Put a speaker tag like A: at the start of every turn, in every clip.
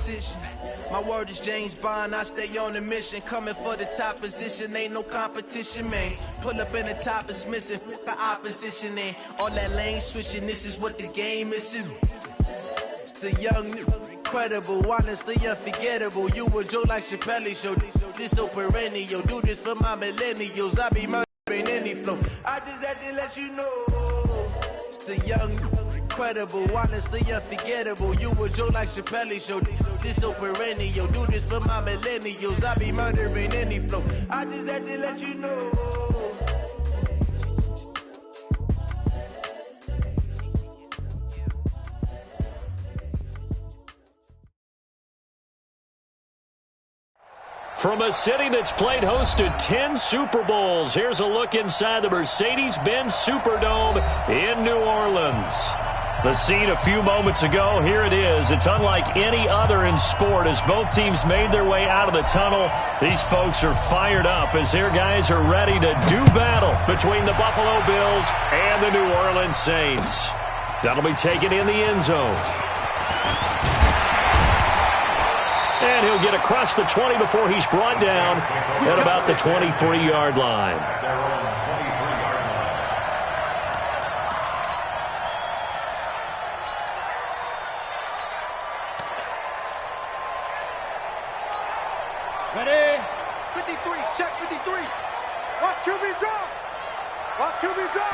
A: opposition. My word is James Bond, I stay on the mission. Coming for the top position, ain't no competition, man. Pull up in the top is missing, the opposition in. All that lane switching, this is what the game is in. It's the young, incredible, honestly unforgettable. You a Joe like Chappelle show, this so perennial. Do this for my millennials, I be murdering any flow. I just had to let you know. It's the young, incredible, honestly unforgettable. You a Joe like Chappelle show, this so perennial. Do this for my millennials, I be murdering any flow. I just had to let you know.
B: From a city that's played host to 10 Super Bowls, here's a look inside the Mercedes-Benz Superdome in New Orleans. The scene a few moments ago, here it is. It's unlike any other in sport as both teams made their way out of the tunnel. These folks are fired up as their guys are ready to do battle between the Buffalo Bills and the New Orleans Saints. That'll be taken in the end zone. And he'll get across the 20 before he's brought down at about the 23-yard line.
C: Ready? 53, check 53. Watch QB drop. Watch QB drop.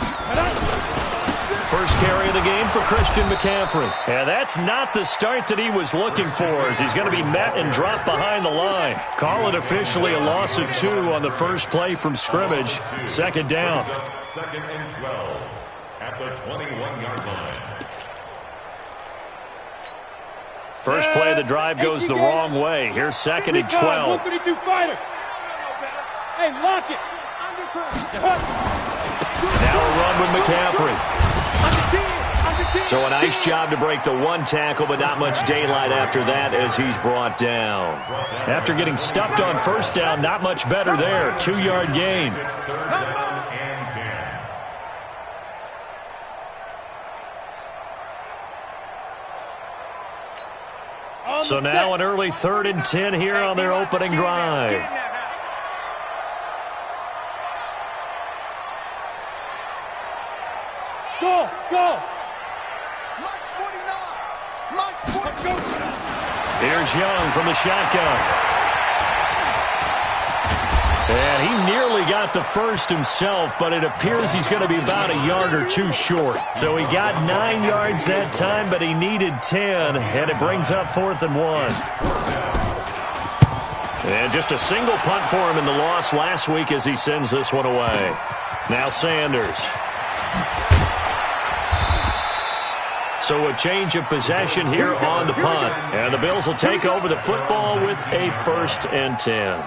B: First carry of the game for Christian McCaffrey. And that's not the start that he was looking for as he's going to be met and dropped behind the line. Call it officially a loss of 2 on the first play from scrimmage. Second down.
D: Second and 12 at the 21-yard line.
B: First play of the drive goes the wrong way. Here's second and 12.
C: 152 fighter. Hey, lock it.
B: Now a run with McCaffrey. So a nice job to break the one tackle, but not much daylight after that as he's brought down. After getting stuffed on first down, not much better there. 2-yard gain. So now an early 3rd and 10 here on their opening drive.
C: Go, go.
B: Here's Young from the shotgun. And he nearly got the first himself, but it appears he's going to be about a yard or 2 short. So he got 9 yards that time, but he needed 10, and it brings up 4th and 1. And just a single punt for him in the loss last week as he sends this one away. Now Sanders. So a change of possession here on the punt. And the Bills will take over the football with a 1st and 10.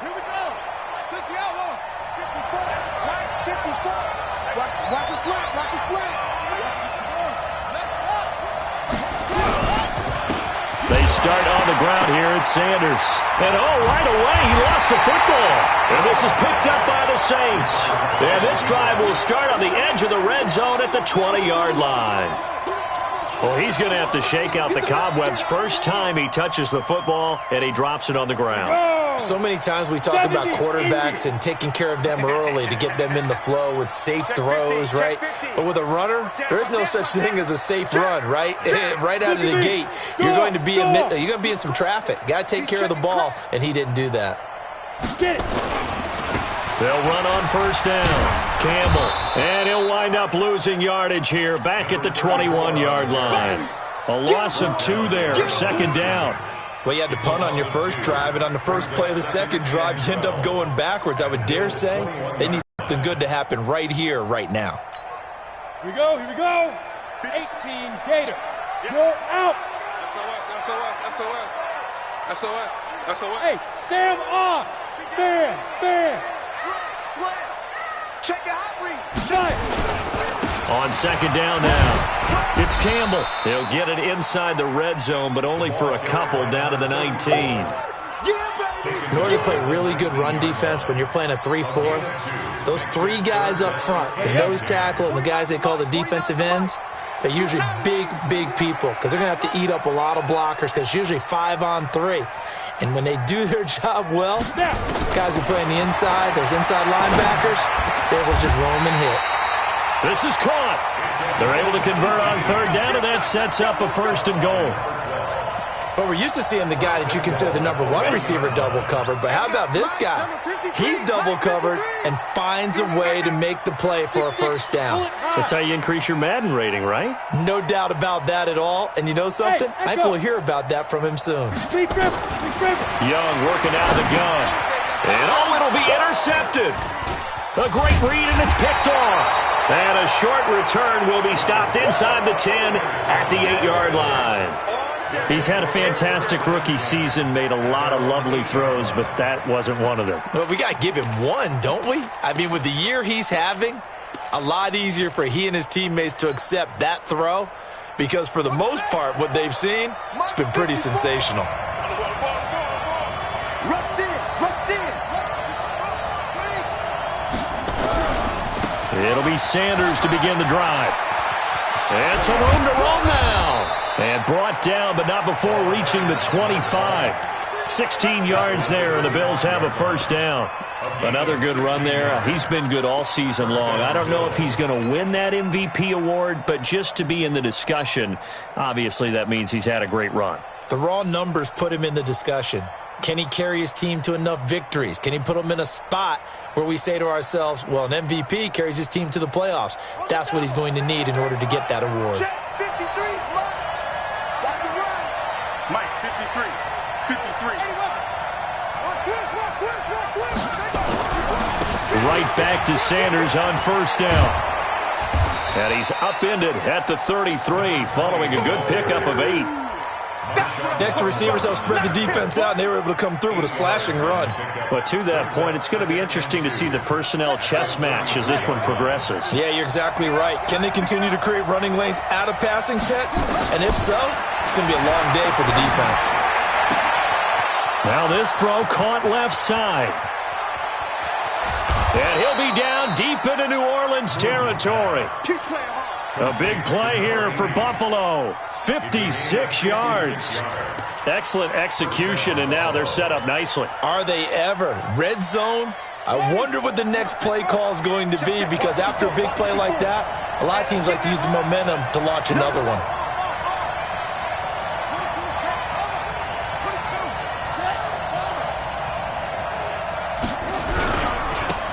C: Here we go. 60 out. 54. Right, 54. Watch the slant. Watch the slant.
B: They start on the ground here at Sanders. And right away, he lost the football. And this is picked up by the Saints. And this drive will start on the edge of the red zone at the 20-yard line. Well, he's going to have to shake out the cobwebs first time he touches the football, and he drops it on the ground.
E: So many times we talk about quarterbacks and taking care of them early to get them in the flow with safe throws, right? But with a runner, there is no such thing as a safe run, right? Right out of the gate, you're going to be in some traffic. Got to take care of the ball, and he didn't do that.
C: Get it.
B: They'll run on first down. Campbell, and he'll wind up losing yardage here back at the 21-yard line. A loss of 2 there, second down.
E: Well, you had to punt on your first drive, and on the first play of the second drive, you end up going backwards. I would dare say they need something good to happen right here, right now.
C: Here we go, here we go. 18 Gator. Go out.
D: SOS.
C: Hey, Sam off. Fan.
A: Slam. Check your hot read.
B: On second down now, it's Campbell. He'll get it inside the red zone, but only for a couple down to the 19.
E: In order to play really good run defense when you're playing a 3-4, those three guys up front, the nose tackle and the guys they call the defensive ends, they're usually big, big people because they're going to have to eat up a lot of blockers because it's usually 5-on-3. And when they do their job well, guys who play on the inside, those inside linebackers, they're able to just roam and hit.
B: This is caught. They're able to convert on third down, and that sets up a first and goal.
E: But we're used to seeing the guy that you consider the number one receiver double covered. But how about this guy? He's double covered and finds a way to make the play for a first down.
B: That's how you increase your Madden rating, right?
E: No doubt about that at all. And you know something? I think we'll hear about that from him soon.
B: Young working out of the gun. And it'll be intercepted. A great read, and it's picked off. And a short return will be stopped inside the 10 at the 8-yard line. He's had a fantastic rookie season, made a lot of lovely throws, but that wasn't one of them.
E: Well, we got to give him one, don't we? I mean, with the year he's having, a lot easier for he and his teammates to accept that throw because for the most part, what they've seen, it's been pretty sensational.
B: It'll be Sanders to begin the drive. And some room to roam now. And brought down, but not before reaching the 25. 16 yards there, and the Bills have a first down. Another good run there. He's been good all season long. I don't know if he's going to win that MVP award, but just to be in the discussion, obviously that means he's had a great run.
E: The raw numbers put him in the discussion. Can he carry his team to enough victories? Can he put them in a spot where we say to ourselves, well, an MVP carries his team to the playoffs. That's what he's going to need in order to get that award.
B: Right back to Sanders on first down. And he's upended at the 33 following a good pickup of 8.
E: Next receivers help spread the defense out, and they were able to come through with a slashing run.
B: But to that point, it's going to be interesting to see the personnel chess match as this one progresses.
E: Yeah, you're exactly right. Can they continue to create running lanes out of passing sets? And if so, it's going to be a long day for the defense.
B: Now this throw caught left side. And he'll be down deep into New Orleans territory. A big play here for Buffalo. 56 yards. Excellent execution, and now they're set up nicely.
E: Are they ever? Red zone? I wonder what the next play call is going to be, because after a big play like that, a lot of teams like to use the momentum to launch another one.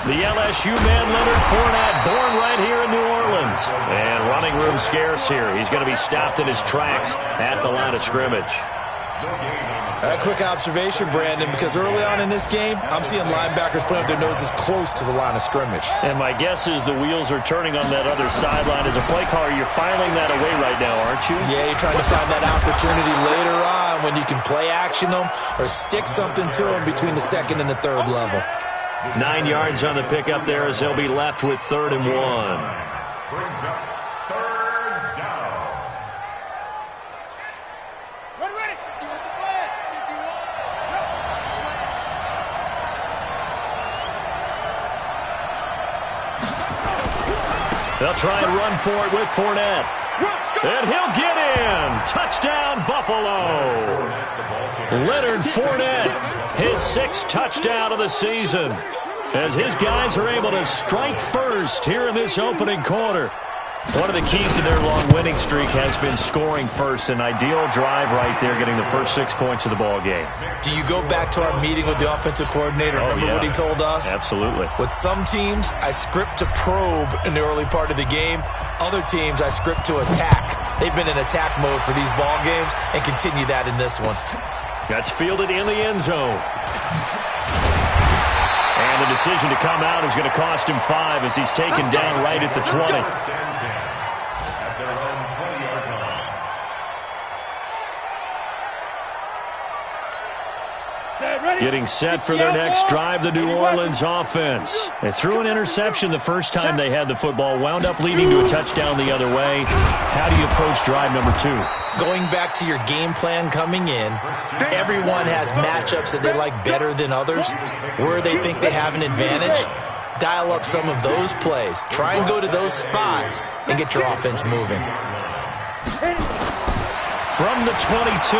B: The LSU man, Leonard Fournette, born right here in New Orleans. And running room scarce here. He's going to be stopped in his tracks at the line of scrimmage.
E: A quick observation, Brandon, because early on in this game, I'm seeing linebackers putting up their noses close to the line of scrimmage.
B: And my guess is the wheels are turning on that other sideline. As a play caller, you're filing that away right now, aren't you?
E: Yeah, you're trying to find that opportunity later on when you can play action them or stick something to them between the second and the third level.
B: 9 yards on the pickup there as they'll be left with 3rd and 1.
D: Brings up 3rd down.
C: Ready.
B: They'll try and run for it with Fournette. And he'll get in. Touchdown, Buffalo. Leonard Fournette, his 6th touchdown of the season, as his guys are able to strike first here in this opening quarter. One of the keys to their long winning streak has been scoring first. An ideal drive right there, getting the first 6 points of the ball game.
E: Do you go back to our meeting with the offensive coordinator? Remember what he told us?
B: Absolutely.
E: With some teams, I script to probe in the early part of the game. Other teams, I script to attack. They've been in attack mode for these ball games and continue that in this one.
B: That's fielded in the end zone. And the decision to come out is going to cost him 5 as he's taken down right at the 20. Getting set for their next drive, the New Orleans offense. They threw an interception the first time they had the football, wound up leading to a touchdown the other way. How do you approach drive number 2?
E: Going back to your game plan coming in, everyone has matchups that they like better than others, where they think they have an advantage. Dial up some of those plays. Try and go to those spots and get your offense moving.
B: From the 22,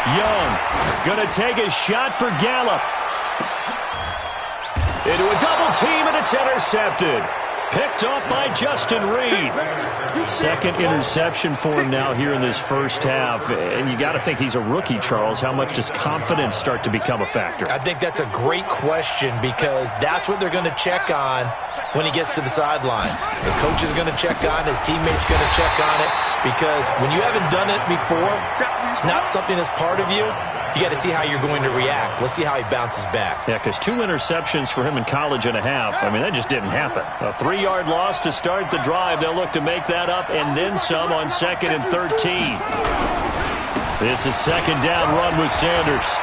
B: Young going to take a shot for Gallup. Into a double team, and it's intercepted. Picked off by Justin Reed. Second interception for him now here in this first half. And you got to think he's a rookie, Charles. How much does confidence start to become a factor?
E: I think that's a great question because that's what they're going to check on when he gets to the sidelines. The coach is going to check on, his teammates going to check on it, because when you haven't done it before, it's not something that's part of you. You got to see how you're going to react. Let's see how he bounces back.
B: Yeah, because 2 interceptions for him in college and a half. I mean, that just didn't happen. A 3-yard loss to start the drive. They'll look to make that up and then some on 2nd and 13. It's a second down run with Sanders.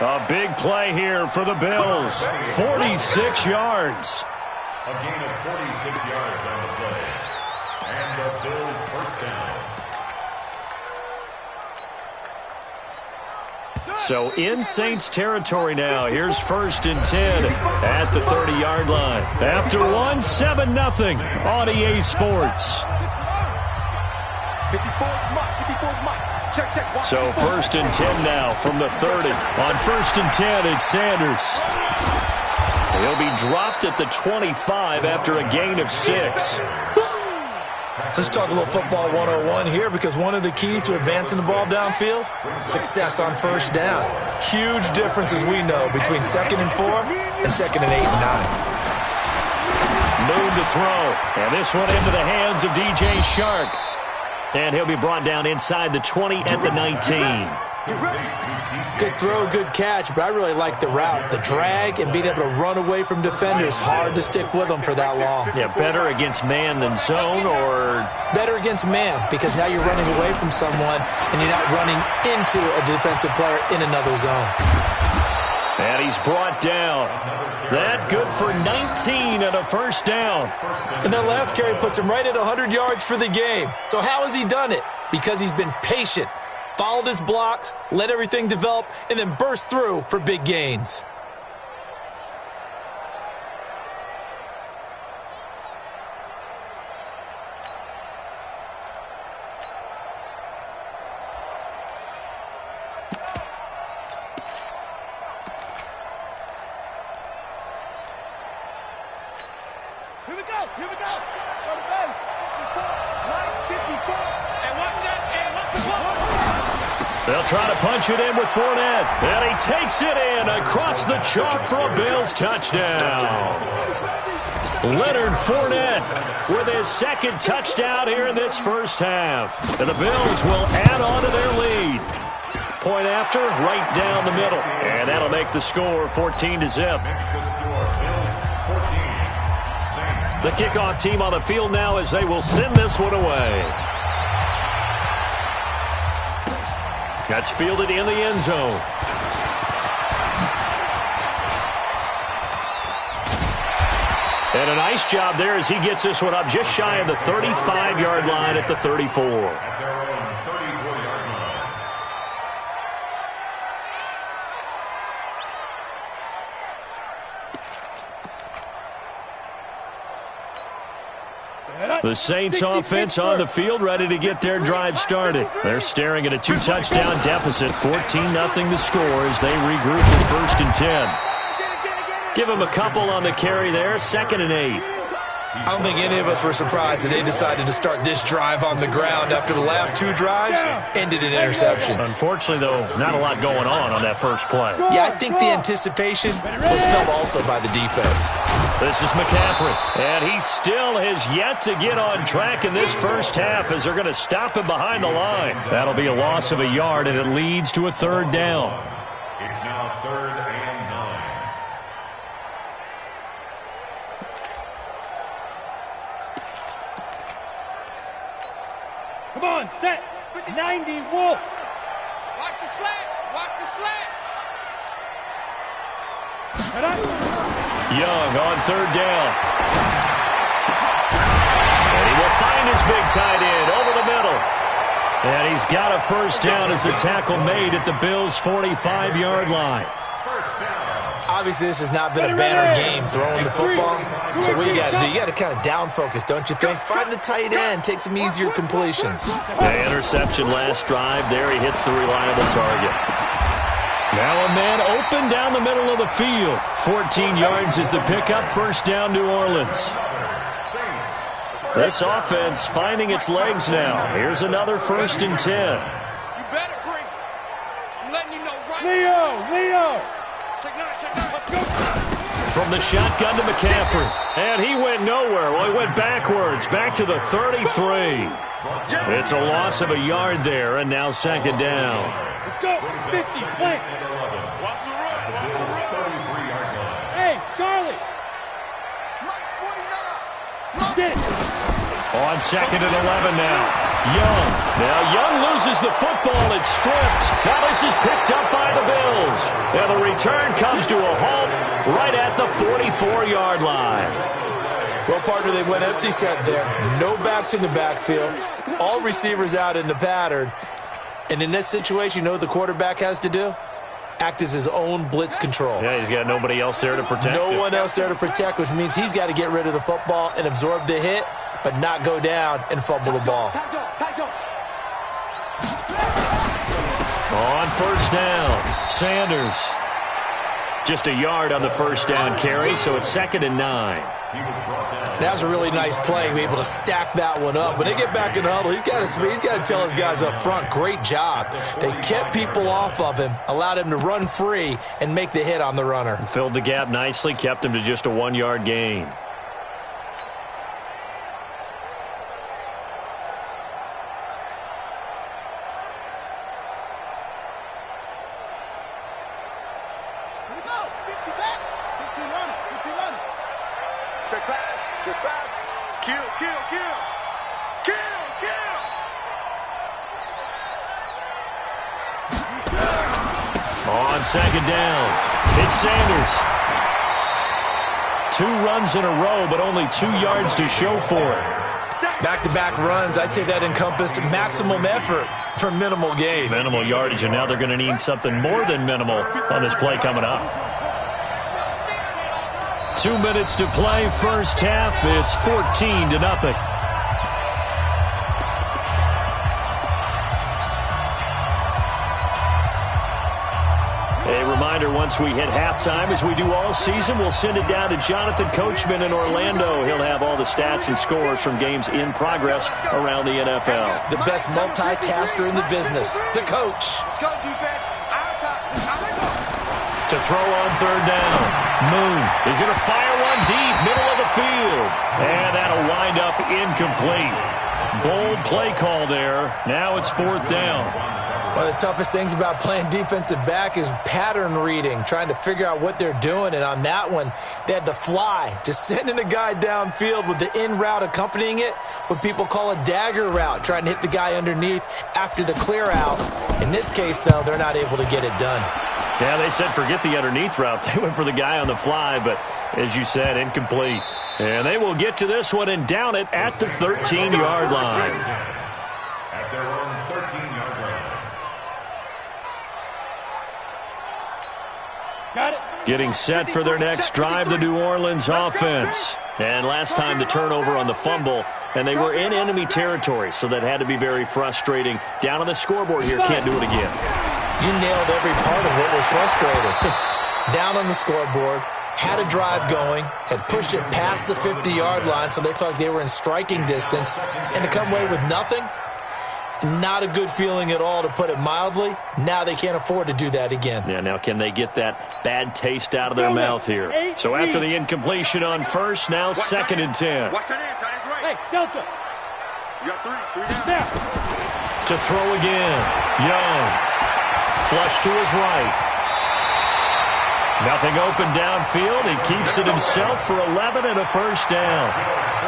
B: A big play here for the Bills. 46 yards.
D: A gain of 46 yards on the play. And the Bills first down.
B: So in Saints territory now. Here's 1st and 10 at the 30-yard line. After 7-0 on EA Sports. So 1st and 10 now from the 30. On 1st and 10, it's Sanders. He'll be dropped at the 25 after a gain of 6.
E: Let's talk a little football 101 here, because one of the keys to advancing the ball downfield, success on first down. Huge difference, as we know, between 2nd and 4 and 2nd and 8 and 9.
B: Moon to throw. And this one into the hands of DJ Shark. And he'll be brought down inside the 20 at the 19.
E: Good throw, good catch, but I really like the route. The drag and being able to run away from defenders, hard to stick with them for that long.
B: Yeah, better against man than zone, or?
E: Better against man, because now you're running away from someone and you're not running into a defensive player in another zone.
B: And he's brought down. That good for 19 and a first down.
E: And that last carry puts him right at 100 yards for the game. So how has he done it? Because he's been patient, followed his blocks, let everything develop, and then burst through for big gains.
C: Here we go. Go to base. 54. And watch that. And watch the ball.
B: They'll try to punch it in with Fournette. And he takes it in across the chalk for a Bills touchdown. Leonard Fournette with his 2nd touchdown here in this first half. And the Bills will add on to their lead. Point after, right down the middle. And that'll make the score 14-0. The kickoff team on the field now as they will send this one away. That's fielded in the end zone. And a nice job there as he gets this one up just shy of the 35-yard line at the 34.
D: At their own 34-yard line.
B: The Saints offense on the field, ready to get their drive started. They're staring at a 2-touchdown deficit, 14-0 the score as they regroup at 1st and 10. Give them a couple on the carry there, 2nd and 8.
E: I don't think any of us were surprised that they decided to start this drive on the ground after the last 2 drives ended in interceptions.
B: Unfortunately, though, not a lot going on that first play.
E: Yeah, I think the anticipation was felt also by the defense.
B: This is McCaffrey, and he still has yet to get on track in this first half as they're going to stop him behind the line. That'll be a loss of a yard, and it leads to a 3rd down.
D: It's now 3rd and 9.
C: Come on, set. 90 Wolf. Watch the slats. Watch the slats.
B: Young on third down. And he will find his big tight end over the middle. And he's got a first down as the tackle made at the Bills' 45-yard line.
E: Obviously, this has not been a banner game throwing the football. So what you got to do, you got to kind of down focus, don't you think? Find the tight end, take some easier completions.
B: The interception last drive. There he hits the reliable target. Now a man open down the middle of the field. 14 yards is the pickup. First down, New Orleans. This offense finding its legs now. Here's another 1st and 10.
C: You better bring. I'm letting you know right now. Leo. Check 9. Let's go.
B: From the shotgun to McCaffrey. And he went nowhere. Well, he went backwards. Back to the 33. It's a loss of a yard there, and now 2nd down.
C: Let's go. 50. Plant. Watch the run. Hey, Charlie. Get it.
B: On 2nd and 11 now. Young. Now Young loses the football. It's stripped. Now this is picked up by the Bills. And the return comes to a halt right at the 44-yard line.
E: Well, partner, they went empty set there. No backs in the backfield. All receivers out in the pattern. And in this situation, you know what the quarterback has to do? Act as his own blitz control.
B: Yeah, he's got nobody else there to protect
E: No one else there to protect, which means he's got to get rid of the football and absorb the hit, but not go down and fumble the ball.
B: On first down, Sanders. Just a yard on the first down carry, so it's 2nd and 9.
E: That was a really nice play, be able to stack that one up. When they get back in the huddle, he's got to tell his guys up front, great job. They kept people off of him, allowed him to run free and make the hit on the runner.
B: Filled the gap nicely, kept him to just a 1-yard gain. On 2nd down, it's Sanders. 2 runs in a row, but only 2 yards to show for it.
E: Back-to-back runs, I'd say that encompassed maximum effort for minimal gain.
B: Minimal yardage, and now they're going to need something more than minimal on this play coming up. 2 minutes to play, first half. It's 14-0. A reminder, once we hit halftime, as we do all season, we'll send it down to Jonathan Coachman in Orlando. He'll have all the stats and scores from games in progress around the NFL.
E: The best multitasker in the business, the coach.
C: Let's go, defense.
B: To throw on third down, Moon is going to fire one deep, middle of the field. And that'll wind up incomplete. Bold play call there. Now it's 4th down.
E: One of the toughest things about playing defensive back is pattern reading, trying to figure out what they're doing. And on that one, they had the fly, just sending a guy downfield with the in route accompanying it, what people call a dagger route, trying to hit the guy underneath after the clear out. In this case, though, they're not able to get it done.
B: Yeah, they said forget the underneath route. They went for the guy on the fly, but as you said, incomplete. And they will get to this one and down it at the 13-yard line.
D: At their own 13-yard line.
C: Got it.
B: Getting set for their next drive, the New Orleans offense. And last time the turnover on the fumble, and they were in enemy territory, so that had to be very frustrating. Down on the scoreboard here, can't do it again.
E: You nailed every part of what was frustrating. Down on the scoreboard, had a drive going, had pushed it past the 50-yard line, so they felt like they were in striking distance, and to come away with nothing, not a good feeling at all, to put it mildly. Now they can't afford to do that again.
B: Yeah, now can they get that bad taste out of their mouth here? So after the incompletion on first, now 2nd and 10.
C: Watch that end, tight end's right. Hey, Delta. You got 3 down.
B: To throw again, Young. Flush to his right. Nothing open downfield. He keeps it himself for 11 and a first down.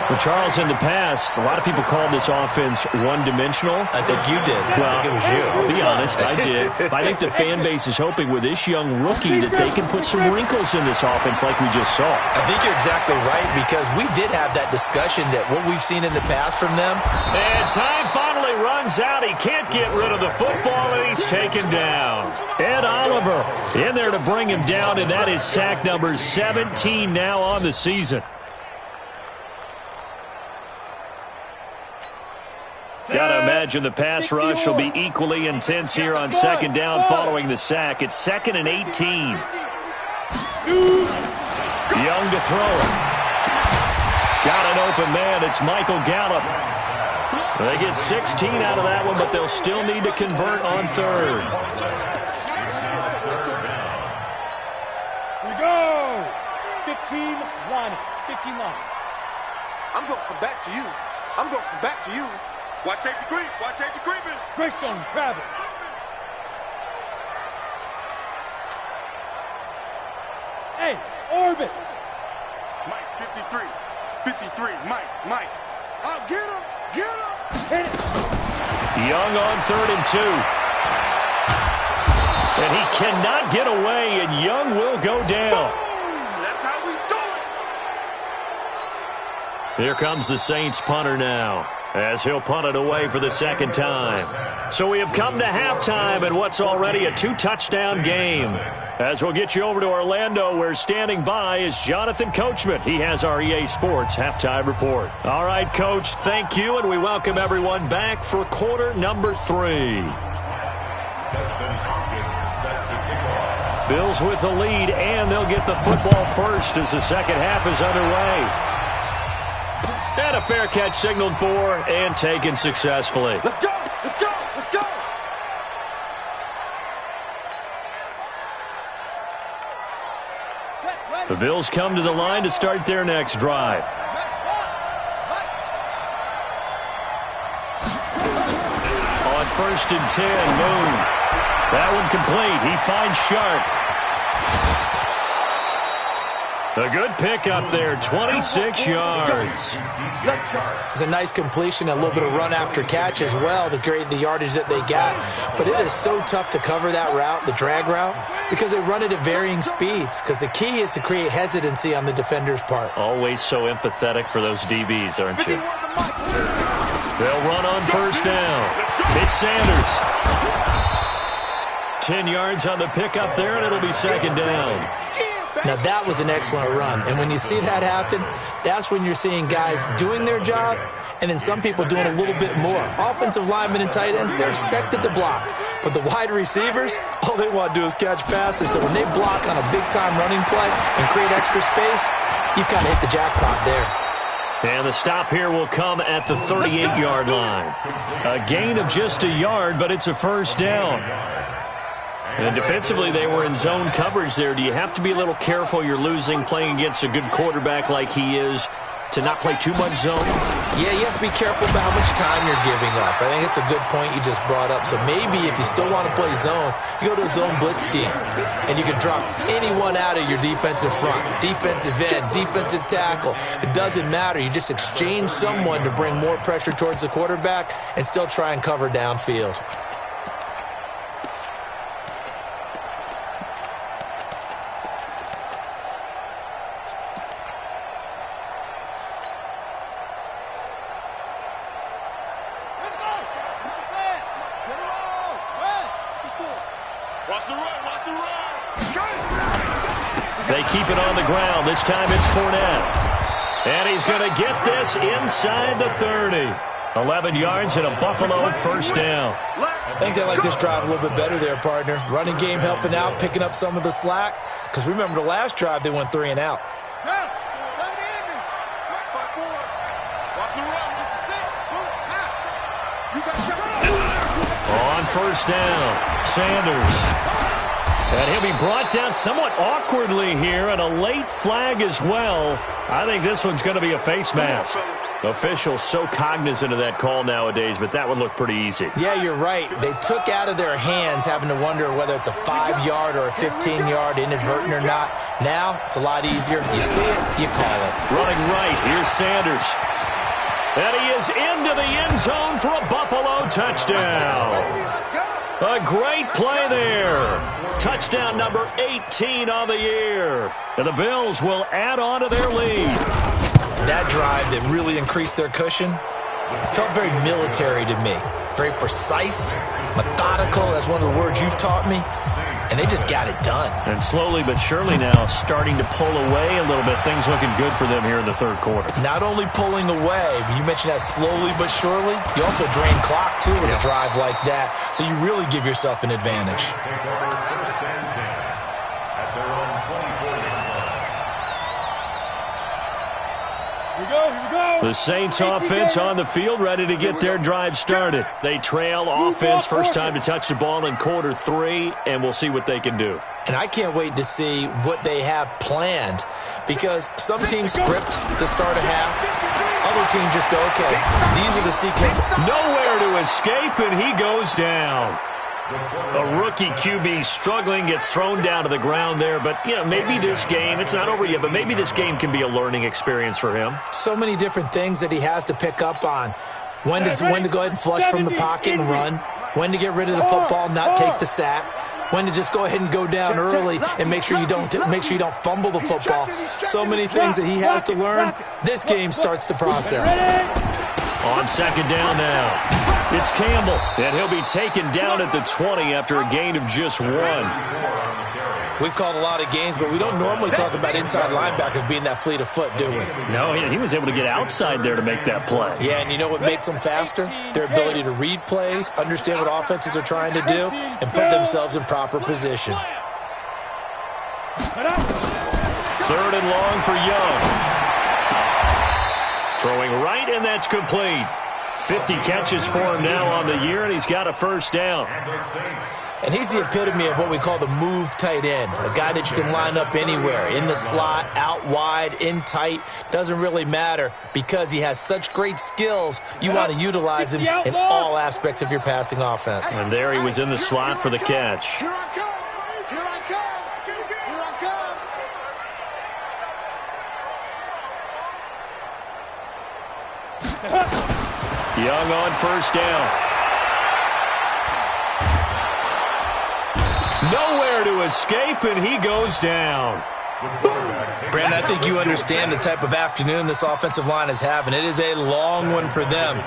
B: Well, Charles, in the past, a lot of people called this offense one-dimensional.
E: I think you did.
B: Well,
E: I think it was you.
B: I'll be honest, I did. I think the fan base is hoping with this young rookie that they can put some wrinkles in this offense like we just saw.
E: I think you're exactly right, because we did have that discussion that what we've seen in the past from them.
B: And time finally runs out. He can't get rid of the football, and he's taken down. Ed Oliver in there to bring him down, and that is sack number 17 now on the season. Gotta imagine the pass rush will be equally intense here on second down following the sack. It's 2nd and 18. Young to throw it. Got an open man. It's Michael Gallup. They get 16 out of that one, but they'll still need to convert on third.
C: Here we go. 15 line. 15 line.
F: I'm going from back to you. I'm going from back to you. Watch safety creep. Watch safety creeping.
C: Greystone travel. Hey, orbit.
F: Mike, 53. 53. Mike. I'll get him. Get him.
C: Hit it.
B: Young on 3rd and 2. And he cannot get away, and Young will go down.
F: That's how we do it.
B: Here comes the Saints punter now, as he'll punt it away for the second time. So we have come to halftime in what's already a 2-touchdown game. As we'll get you over to Orlando, where standing by is Jonathan Coachman. He has our EA Sports halftime report. All right, Coach, thank you, and we welcome everyone back for quarter number 3. Bills with the lead, and they'll get the football first as the second half is underway. And a fair catch signaled for and taken successfully.
F: Let's go. Let's go. Let's go.
B: The Bills come to the line to start their next drive. On 1st and 10, Moon. That one complete. He finds Sharp. A good pickup there, 26 yards.
E: It's a nice completion, a little bit of run after catch as well to create the yardage that they got. But it is so tough to cover that route, the drag route, because they run it at varying speeds. Because the key is to create hesitancy on the defender's part.
B: Always so empathetic for those DBs, aren't you? They'll run on 1st down. It's Sanders. 10 yards on the pickup there, and it'll be 2nd down.
E: Now, that was an excellent run. And when you see that happen, that's when you're seeing guys doing their job and then some people doing a little bit more. Offensive linemen and tight ends, they're expected to block. But the wide receivers, all they want to do is catch passes. So when they block on a big-time running play and create extra space, you've kind of hit the jackpot there.
B: And the stop here will come at the 38-yard line. A gain of just a yard, but it's a 1st down. And defensively, they were in zone coverage there. Do you have to be a little careful you're losing playing against a good quarterback like he is to not play too much zone?
E: Yeah, you have to be careful about how much time you're giving up. I think it's a good point you just brought up. So maybe if you still want to play zone, you go to a zone blitz scheme. And you can drop anyone out of your defensive front. Defensive end, defensive tackle. It doesn't matter. You just exchange someone to bring more pressure towards the quarterback and still try and cover downfield.
B: They keep it on the ground. This time it's Fournette. And he's going to get this inside the 30. 11 yards and a Buffalo 1st down.
E: I think they like this drive a little bit better there, partner. Running game helping out, picking up some of the slack. Because remember the last drive, they went 3 and out.
B: On 1st down, Sanders. And he'll be brought down somewhat awkwardly here, and a late flag as well. I think this one's going to be a face mask. Officials so cognizant of that call nowadays, but that would look pretty easy.
E: Yeah, you're right. They took out of their hands having to wonder whether it's a 5-yard or a 15-yard inadvertent or not. Now, it's a lot easier. You see it, you call it.
B: Running right, here's Sanders. And he is into the end zone for a Buffalo touchdown. A great play there. Touchdown number 18 on the year. And the Bills will add on to their lead.
E: That drive that really increased their cushion felt very military to me. Very precise, methodical. That's one of the words you've taught me. And they just got it done.
B: And slowly but surely now starting to pull away a little bit. Things looking good for them here in the third quarter.
E: Not only pulling away, but you mentioned that slowly but surely. You also drain clock, too, with a drive like that. So you really give yourself an advantage.
B: The Saints offense on the field, ready to get their drive started. They trail offense, first time to touch the ball in quarter 3, and we'll see what they can do.
E: And I can't wait to see what they have planned, because some teams script to start a half. Other teams just go, okay, these are the sequence.
B: Nowhere to escape, and he goes down. A rookie QB struggling, gets thrown down to the ground there. But, you know, maybe this game, it's not over yet, but maybe this game can be a learning experience for him.
E: So many different things that he has to pick up on. When to go ahead and flush from the pocket and run. When to get rid of the football, not take the sack. When to just go ahead and go down early and make sure you don't fumble the football. So many things that he has to learn. This game starts the process.
B: On second down now. It's Campbell, and he'll be taken down at the 20 after a gain of just 1.
E: We've called a lot of games, but we don't normally talk about inside linebackers being that fleet of foot, do we?
B: No, he was able to get outside there to make that play.
E: Yeah, and you know what makes them faster? Their ability to read plays, understand what offenses are trying to do, and put themselves in proper position.
B: 3rd and long for Young. Throwing right, and that's complete. 50 catches for him now on the year, and he's got a first down.
E: And he's the epitome of what we call the move tight end, a guy that you can line up anywhere, in the slot, out wide, in tight, doesn't really matter because he has such great skills. You want to utilize him in all aspects of your passing offense.
B: And there he was in the slot for the catch.
F: Here I come. Here I come. Here I come.
B: Young on first down. Nowhere to escape, and he goes down.
E: Brandon, I think you understand the type of afternoon this offensive line is having. It is a long one for them.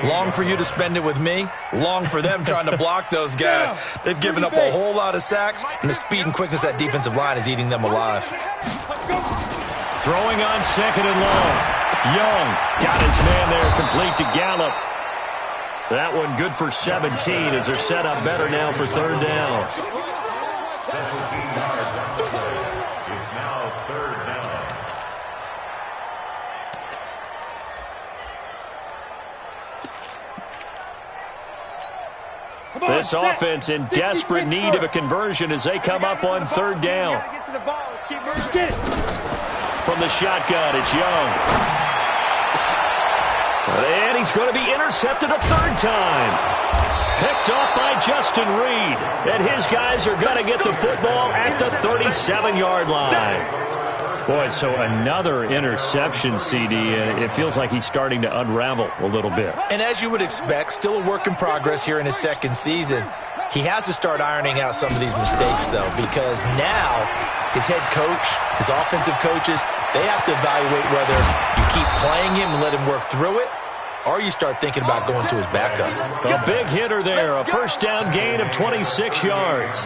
E: Long for you to spend it with me. Long for them trying to block those guys. They've given up a whole lot of sacks, and the speed and quickness of that defensive line is eating them alive.
B: Throwing on second and long. Young got his man there, complete to Gallup. That one good for 17 as they're set up better now for 3rd down.
D: 17 yards on the play. It's now 3rd down.
B: This offense in desperate need of a conversion as they come up on 3rd down. From the shotgun, it's Young. And he's going to be intercepted a 3rd time. Picked off by Justin Reed. And his guys are going to get the football at the 37-yard line. Boy, so another interception, CD, and it feels like he's starting to unravel a little bit.
E: And as you would expect, still a work in progress here in his 2nd season. He has to start ironing out some of these mistakes, though, because now his head coach, his offensive coaches, they have to evaluate whether you keep playing him and let him work through it, or you start thinking about going to his backup.
B: A big hitter there, a first down gain of 26 yards.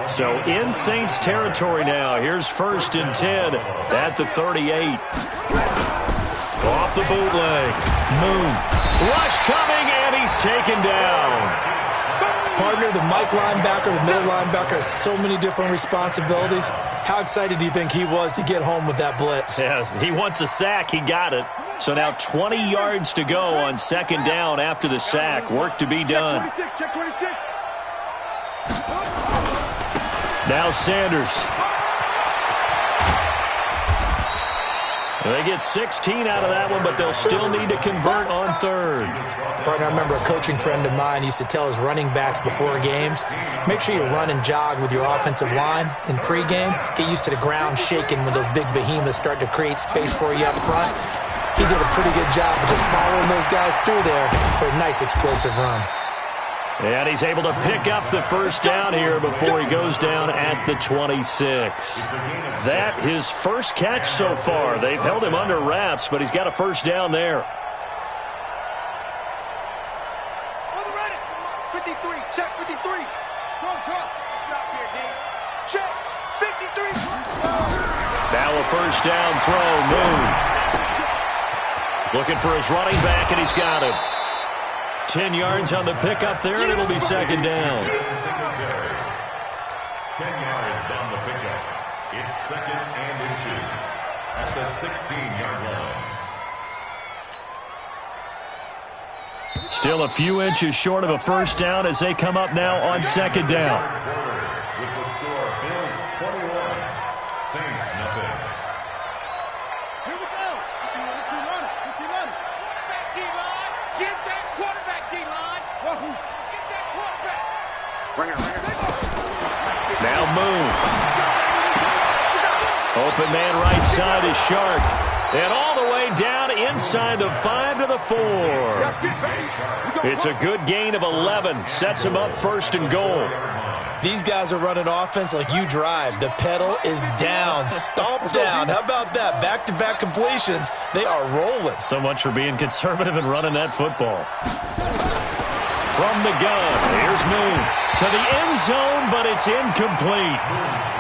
B: So in Saints territory now. Here's 1st and 10 at the 38. Off the bootleg. Moon. Rush coming, and he's taken down.
E: Partner, the Mike linebacker, the middle linebacker has so many different responsibilities. How excited do you think he was to get home with that blitz?
B: Yeah, he wants a sack. He got it. So now 20 yards to go on 2nd down after the sack. Work to be done.
F: Check 26.
B: Now Sanders. They get 16 out of that one, but they'll still need to convert on third.
E: Partner, I remember a coaching friend of mine used to tell his running backs before games, make sure you run and jog with your offensive line in pregame. Get used to the ground shaking when those big behemoths start to create space for you up front. He did a pretty good job of just following those guys through there for a nice explosive run.
B: And he's able to pick up the first down here before he goes down at the 26. That his first catch so far. They've held him under wraps, but he's got a first down there.
C: On the ready. 53. Check 53. Stop here, D. Check 53.
B: Now a first down throw. Moon looking for his running back, and he's got him. 10 yards on the pickup there, and it'll be second down.
D: 10 yards on the pickup. It's second and inches at the 16-yard line.
B: Still a few inches short of a first down as they come up now on second down.
D: With the score, Bills 21, Saints nothing.
C: Here we go. Get you running. Quarterback D-line. Get that quarterback D-line. Get that quarterback.
F: Ringer.
B: Now Moon. Open man right side is Shark. And all the way down inside the 5 to the 4. It's a good gain of 11. Sets him up first and goal.
E: These guys are running offense like you drive. The pedal is down, stomp down. How about that? Back-to-back completions. They are rolling.
B: So much for being conservative and running that football. From the gun, here's Moon to the end zone, but it's incomplete.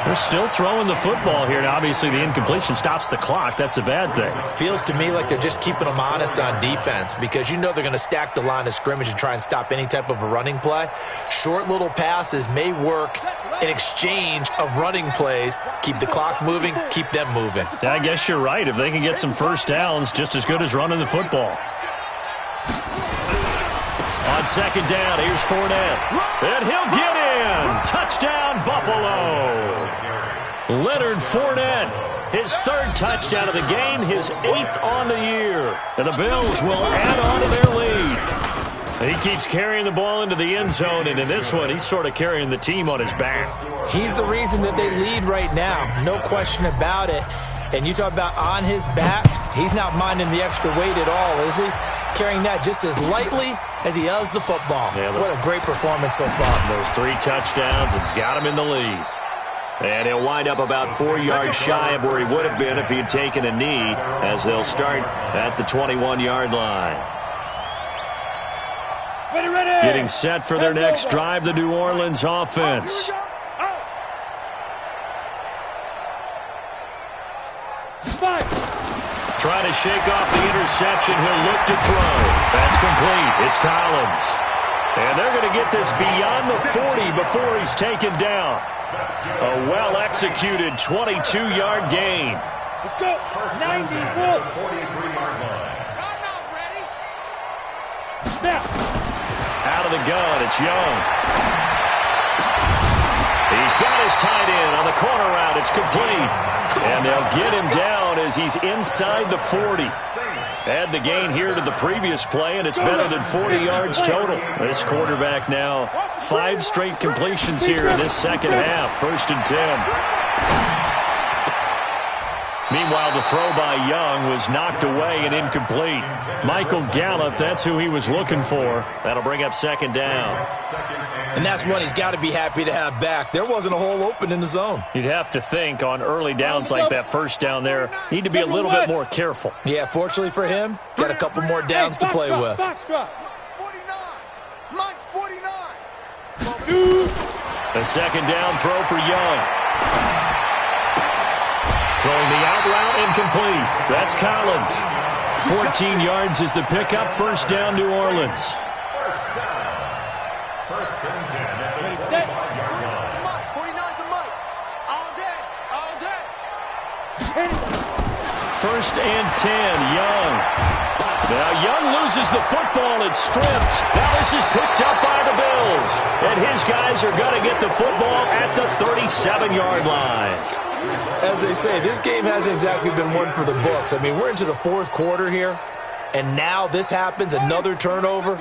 B: They're still throwing the football here. Now, obviously, the incompletion stops the clock. That's a bad thing.
E: Feels to me like they're just keeping them honest on defense because you know they're going to stack the line of scrimmage and try and stop any type of a running play. Short little passes may work in exchange of running plays. Keep the clock moving, keep them moving.
B: I guess you're right. If they can get some first downs, just as good as running the football. On second down, here's Fournette. And he'll get in. Touchdown, Buffalo. Leonard Fournette, his third touchdown of the game, his 8th on the year. And the Bills will add on to their lead. He keeps carrying the ball into the end zone, and in this one, he's sort of carrying the team on his back.
E: He's the reason that they lead right now. No question about it. And you talk about on his back, he's not minding the extra weight at all, is he? Carrying that just as lightly as he does the football. Yeah, what a great performance so far.
B: Those 3 touchdowns, it's got him in the lead. And he'll wind up about 4 yards shy of where he would have been if he had taken a knee, as they'll start at the 21-yard line.
C: Ready.
B: Getting set for their next drive, the New Orleans offense. Trying to shake off the interception. He'll look to throw. That's complete. It's Collins. And they're going to get this beyond the 40 before he's taken down. A well-executed 22-yard gain.
C: Let's go. 90.
D: 43-yard line.
C: Snap.
B: Out of the gun, it's Young. He's got his tight end on the corner route. It's complete. And they'll get him down as he's inside the 40. Add the gain here to the previous play, and it's better than 40 yards total. This quarterback now 5 straight completions here in this second half. 1st and 10. Meanwhile, the throw by Young was knocked away and incomplete. Michael Gallup, that's who he was looking for. That'll bring up second down.
E: And that's one he's got to be happy to have back. There wasn't a hole open in the zone.
B: You'd have to think on early downs like that first down there, need to be a little bit more careful.
E: Yeah, fortunately for him, got a couple more downs to play with.
C: 49. Mike's 49.
B: A second down throw for Young. Throwing the out route incomplete. That's Collins. 14 yards is the pickup. First down, New Orleans.
D: First down. 1st and 10 at the 45-yard line.
C: 49 to Mike. All day.
B: 1st and 10, Young. Now Young loses the football. It's stripped. Now this is picked up by the Bills. And his guys are going to get the football at the 37-yard line.
E: As they say, this game hasn't exactly been one for the books. I mean, we're into the fourth quarter here, and now this happens, another turnover.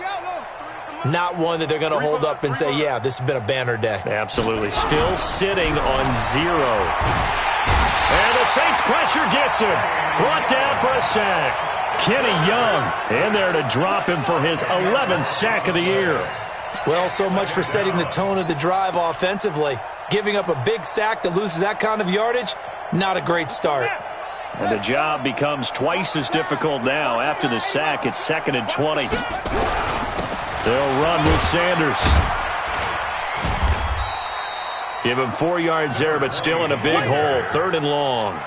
E: Not one that they're going to hold up and say, yeah, this has been a banner day.
B: Absolutely. Still sitting on 0. And the Saints pressure gets him. Brought down for a sack. Kenny Young in there to drop him for his 11th sack of the year.
E: Well, so much for setting the tone of the drive offensively. Giving up a big sack that loses that kind of yardage, not a great start.
B: And the job becomes twice as difficult now. After the sack, it's 2nd and 20. They'll run with Sanders. Give him 4 yards there, but still in a big hole. 3rd and long.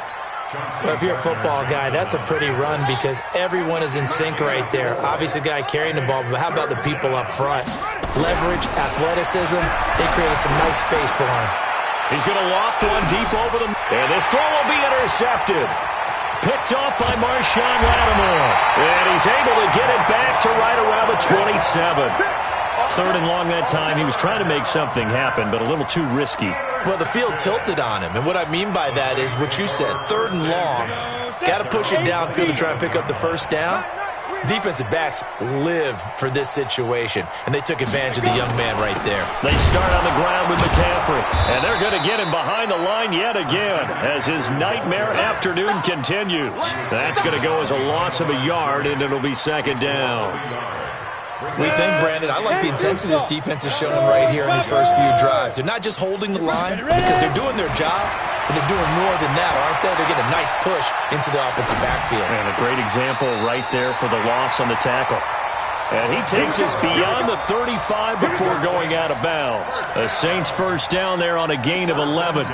E: Well, if you're a football guy, that's a pretty run because everyone is in sync right there. Obviously, the guy carrying the ball, but how about the people up front? Leverage, athleticism, they created some nice space for him.
B: He's going to loft one deep over them. And this throw will be intercepted. Picked off by Marshawn Lattimore. And he's able to get it back to right around the 27. 3rd and long that time. He was trying to make something happen, but a little too risky.
E: Well, the field tilted on him, and what I mean by that is what you said, 3rd and long. Got to push it downfield to try and pick up the first down. Defensive backs live for this situation, and they took advantage of the young man right there.
B: They start on the ground with McCaffrey, and they're going to get him behind the line yet again as his nightmare afternoon continues. That's going to go as a loss of a yard, and it'll be 2nd down.
E: We think, Brandon, I like the intensity this defense is showing right here in these first few drives. They're not just holding the line because they're doing their job, but they're doing more than that, aren't they? They're getting a nice push into the offensive backfield.
B: And a great example right there for the loss on the tackle. And he takes us beyond the 35 before going out of bounds. The Saints first down there on a gain of 11.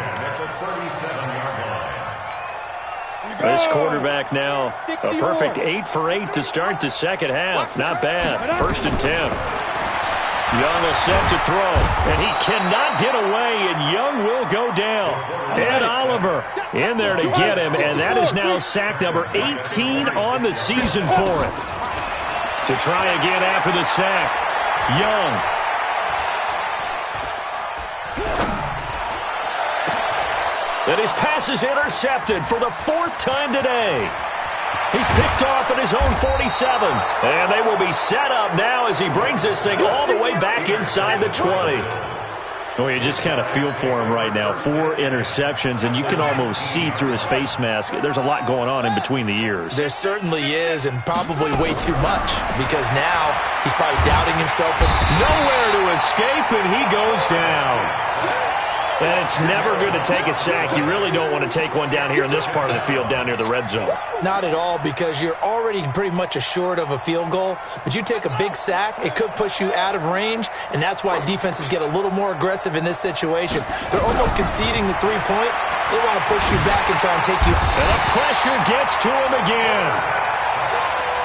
B: This quarterback now, a perfect 8 for 8 to start the second half. Not bad. 1st and 10. Young will set to throw, and he cannot get away, and Young will go down. And Oliver in there to get him, and that is now sack number 18 on the season for him. To try again after the sack, Young. And his pass is intercepted for the 4th time today. He's picked off at his own 47. And they will be set up now as he brings this thing all the way back inside the 20. Oh, you just kind of feel for him right now. 4 interceptions, and you can almost see through his face mask. There's a lot going on in between the ears.
E: There certainly is, and probably way too much, because now he's probably doubting himself.
B: Nowhere to escape, and he goes down. And it's never good to take a sack. You really don't want to take one down here in this part of the field down near the red zone.
E: Not at all, because you're already pretty much assured of a field goal. But you take a big sack, it could push you out of range, and that's why defenses get a little more aggressive in this situation. They're almost conceding the 3 points. They want to push you back and try and take you.
B: And the pressure gets to him again.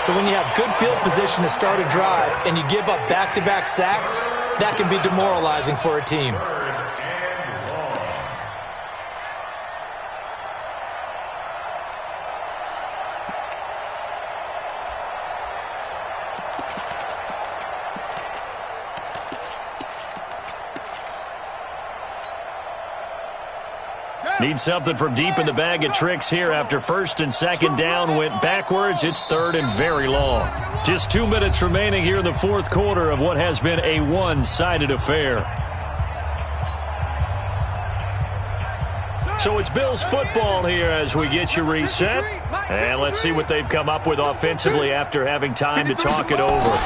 E: So when you have good field position to start a drive and you give up back-to-back sacks, that can be demoralizing for a team.
B: Need something from deep in the bag of tricks here after 1st and 2nd down went backwards. It's 3rd and very long. Just 2 minutes remaining here in the 4th quarter of what has been a one-sided affair. So it's Bills football here as we get you reset. And let's see what they've come up with offensively after having time to talk it over.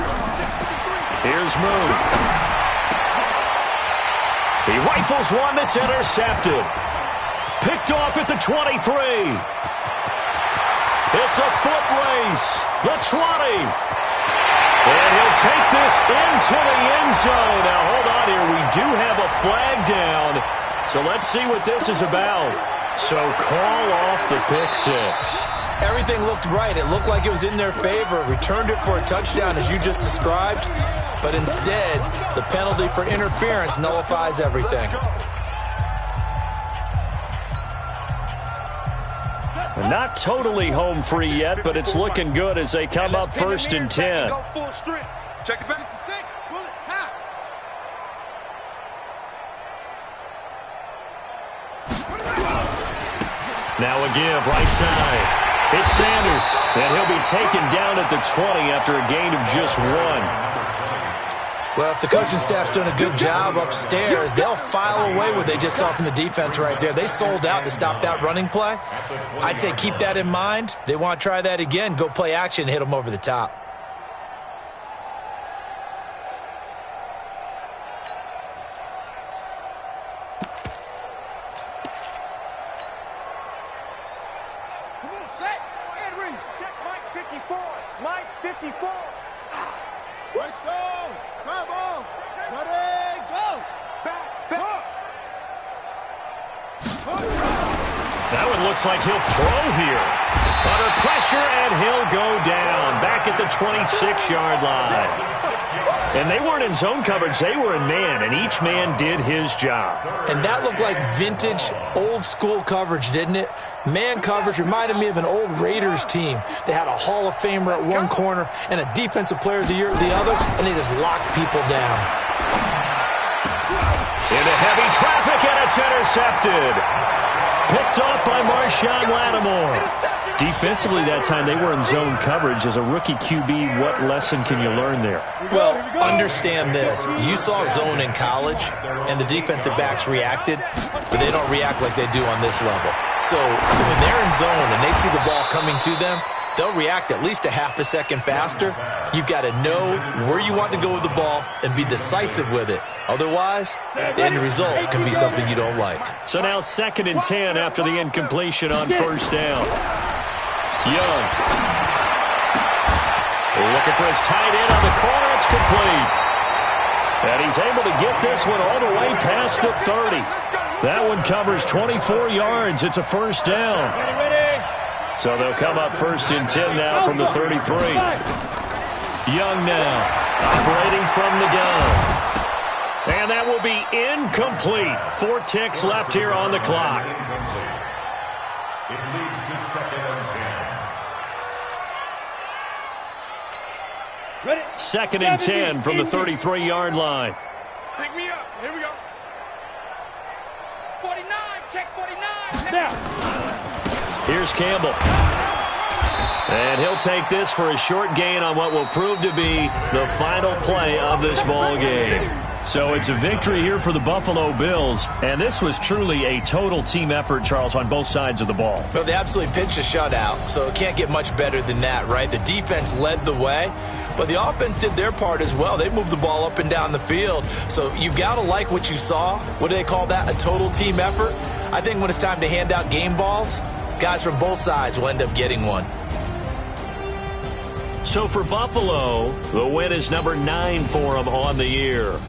B: Here's Moon. He rifles one that's intercepted. Picked off at the 23. It's a foot race. The 20. And he'll take this into the end zone. Now, hold on here. We do have a flag down. So let's see what this is about. So call off the pick 6.
E: Everything looked right. It looked like it was in their favor. Returned it for a touchdown, as you just described. But instead, the penalty for interference nullifies everything.
B: Not totally home free yet, but it's looking good as they come up 1st and 10.
F: Check it back to 6. Pull it.
B: Now a give right side. It's Sanders, and he'll be taken down at the 20 after a gain of just 1.
E: Well, if the coaching staff's doing a good job upstairs, they'll file away what they just saw from the defense right there. They sold out to stop that running play. I'd say keep that in mind. They want to try that again. Go play action, hit them over the top.
B: That one looks like he'll throw here. Under pressure, and he'll go down. Back at the 26-yard line. And they weren't in zone coverage. They were in man, and each man did his job.
E: And that looked like vintage, old-school coverage, didn't it? Man coverage reminded me of an old Raiders team. They had a Hall of Famer at one corner and a Defensive Player of the Year at the other, and they just locked people down.
B: Into heavy traffic, and it's intercepted. Picked off by Marshawn Lattimore. Defensively that time, they were in zone coverage. As a rookie QB, what lesson can you learn there?
E: Well, understand this. You saw zone in college, and the defensive backs reacted, but they don't react like they do on this level. So when they're in zone and they see the ball coming to them, they'll react at least a half a second faster. You've got to know where you want to go with the ball and be decisive with it. Otherwise, the end result can be something you don't like.
B: So now 2nd and 10 after the incompletion on first down. Young. Looking for his tight end on the corner. It's complete. And he's able to get this one all the way past the 30. That one covers 24 yards. It's a first down. So they'll come up 1st and 10 now from the 33. Young now, operating from the gun. And that will be incomplete. 4 ticks left here on the clock.
D: It leads to 2nd and 10.
C: Ready?
B: 2nd and 10 from the 33-yard line.
F: Pick me up. Here we go.
C: 49, check 49. Now.
B: Here's Campbell. And he'll take this for a short gain on what will prove to be the final play of this ball game. So it's a victory here for the Buffalo Bills, and this was truly a total team effort, Charles, on both sides of the ball.
E: Well, they absolutely pitched a shutout, so it can't get much better than that, right? The defense led the way, but the offense did their part as well. They moved the ball up and down the field, so you've got to like what you saw. What do they call that? A total team effort? I think when it's time to hand out game balls, guys from both sides will end up getting one.
B: So for Buffalo, the win is number 9 for them on the year.